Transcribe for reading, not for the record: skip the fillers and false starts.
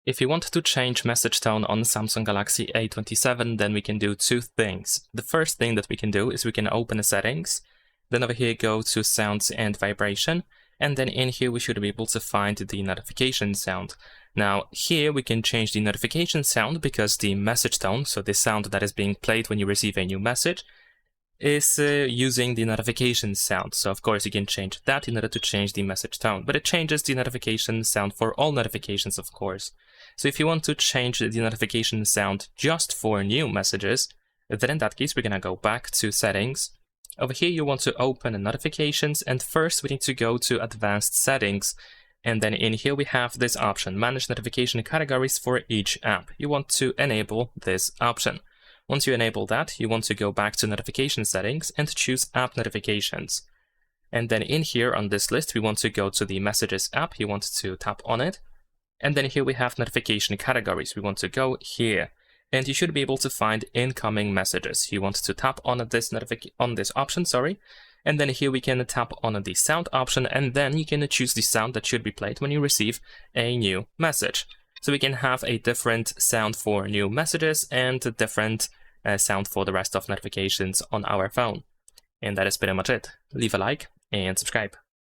If you want to change message tone on Samsung Galaxy A27, then we can do two things. The first thing that we can do is we can open the settings, then over here go to sounds and vibration, and then in here we should be able to find the notification sound. Now here we can change the notification sound because the message tone, so the sound that is being played when you receive a new message, is using the notification sound. So of course you can change that in order to change the message tone, but it changes the notification sound for all notifications, of course. So if you want to change the notification sound just for new messages, then in that case we're gonna go back to settings. Over here you want to open the notifications, and first we need to go to advanced settings, and then in here we have this option, manage notification categories for each app. You want to enable this option. Once you enable that, you want to go back to notification settings and choose app notifications. And then in here on this list, we want to go to the messages app. You want to tap on it. And then here we have notification categories. We want to go here. And you should be able to find incoming messages. You want to tap on this option, and then here we can tap on the sound option, and then you can choose the sound that should be played when you receive a new message. So we can have a different sound for new messages and a different sound for the rest of notifications on our phone. And that is pretty much it. Leave a like and subscribe.